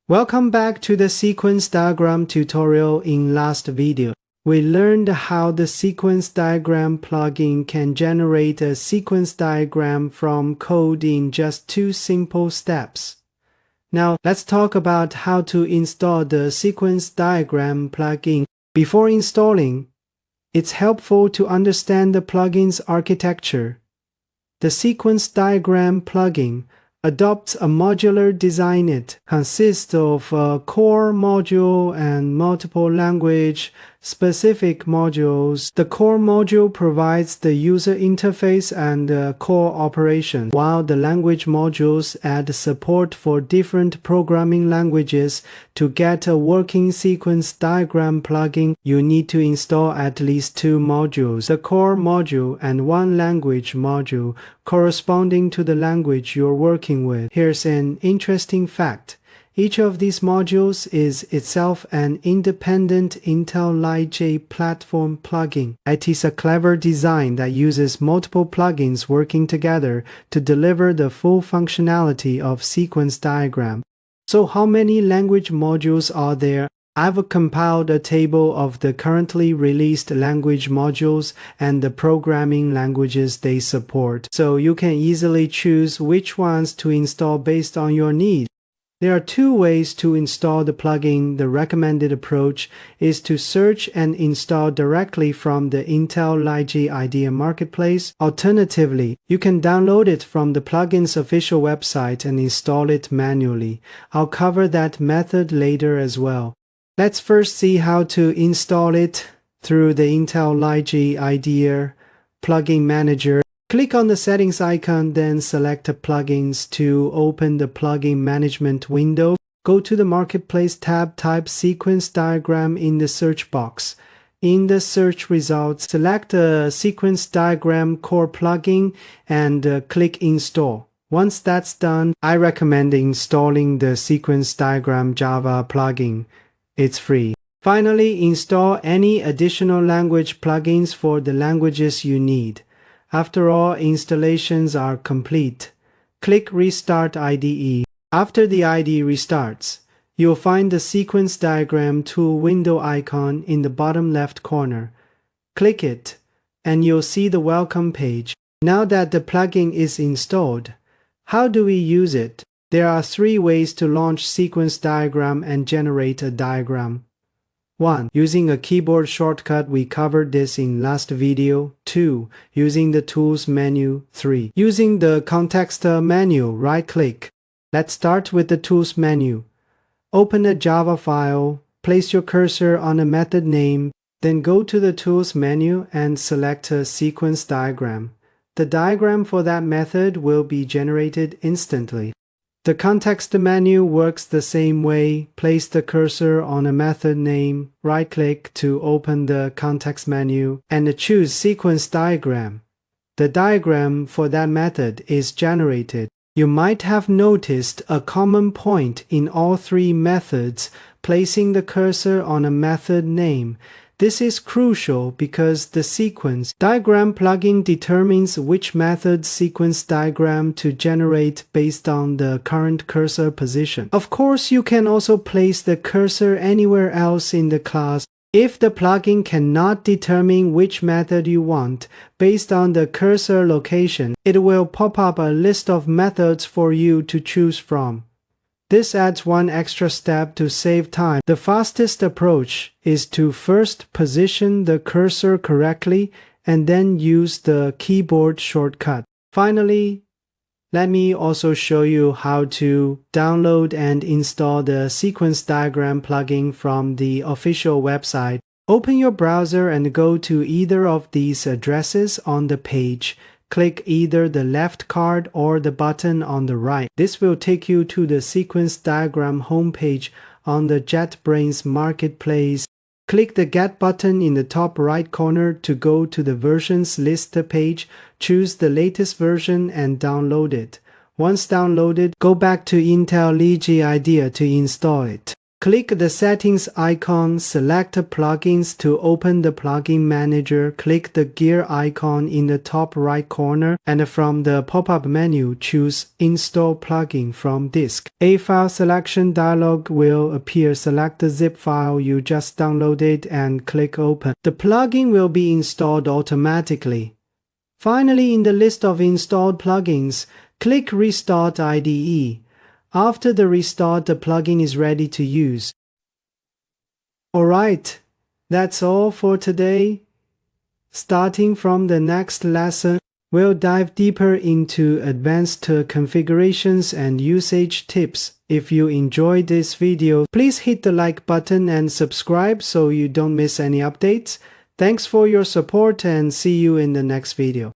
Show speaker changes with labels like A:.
A: Welcome back to the sequence diagram tutorial. In last video, we learned how the sequence diagram plugin can generate a sequence diagram from code in just 2 simple steps. Now, let's talk about how to install the sequence diagram plugin. Before installing, it's helpful to understand the plugin's architecture. The sequence diagram plugin adopts a modular design. It consists of a core module and multiple language-specific modules. The core module provides the user interface and core operation, while the language modules add support for different programming languages. To get a working sequence diagram plugin, you need to install at least 2 modules, the core module and 1 language module, corresponding to the language you're working with. Here's an interesting fact. Each of these modules is itself an independent IntelliJ platform plugin. It is a clever design that uses multiple plugins working together to deliver the full functionality of sequence diagram. So how many language modules are there? I've compiled a table of the currently released language modules and the programming languages they support, so you can easily choose which ones to install based on your needs. There are 2 ways to install the plugin. The recommended approach is to search and install directly from the IntelliJ IDEA marketplace. Alternatively, you can download it from the plugin's official website and install it manually. I'll cover that method later as well. Let's first see how to install it through the IntelliJ IDEA plugin manager. Click on the settings icon, then select plugins to open the plugin management window. Go to the marketplace tab, type sequence diagram in the search box. In the search results, select the sequence diagram core plugin and click install. Once that's done, I recommend installing the sequence diagram Java plugin. It's free. Finally, install any additional language plugins for the languages you need. After all installations are complete, click Restart IDE. After the IDE restarts, you'll find the sequence diagram tool window icon in the bottom left corner. Click it, and you'll see the welcome page. Now that the plugin is installed, how do we use it? There are 3 ways to launch sequence diagram and generate a diagram. 1. Using a keyboard shortcut. We covered this in last video. 2. Using the Tools menu. 3. Using the Context menu. Right-click. Let's start with the Tools menu. Open a Java file. Place your cursor on a method name. Then go to the Tools menu and select a sequence diagram. The diagram for that method will be generated instantly. The context menu works the same way. Place the cursor on a method name, right-click to open the context menu, and choose sequence diagram. The diagram for that method is generated. You might have noticed a common point in all 3 methods, placing the cursor on a method name. This is crucial because the sequence diagram plugin determines which method's sequence diagram to generate based on the current cursor position. Of course, you can also place the cursor anywhere else in the class. If the plugin cannot determine which method you want based on the cursor location, it will pop up a list of methods for you to choose from. This adds 1 extra step to save time. The fastest approach is to first position the cursor correctly and then use the keyboard shortcut. Finally, let me also show you how to download and install the sequence diagram plugin from the official website. Open your browser and go to either of these addresses on the page. Click either the left card or the button on the right. This will take you to the sequence diagram homepage on the JetBrains marketplace. Click the Get button in the top right corner to go to the versions list page. Choose the latest version and download it. Once downloaded, go back to IntelliJ IDEA to install it. Click the Settings icon, select Plugins to open the Plugin Manager, click the gear icon in the top right corner, and from the pop-up menu, choose Install Plugin from Disk. A file selection dialog will appear. Select the zip file you just downloaded and click Open. The plugin will be installed automatically. Finally, in the list of installed plugins, click Restart IDE. After the restart, the plugin is ready to use. Alright, that's all for today. Starting from the next lesson, we'll dive deeper into advanced configurations and usage tips. If you enjoyed this video, please hit the like button and subscribe so you don't miss any updates. Thanks for your support and see you in the next video.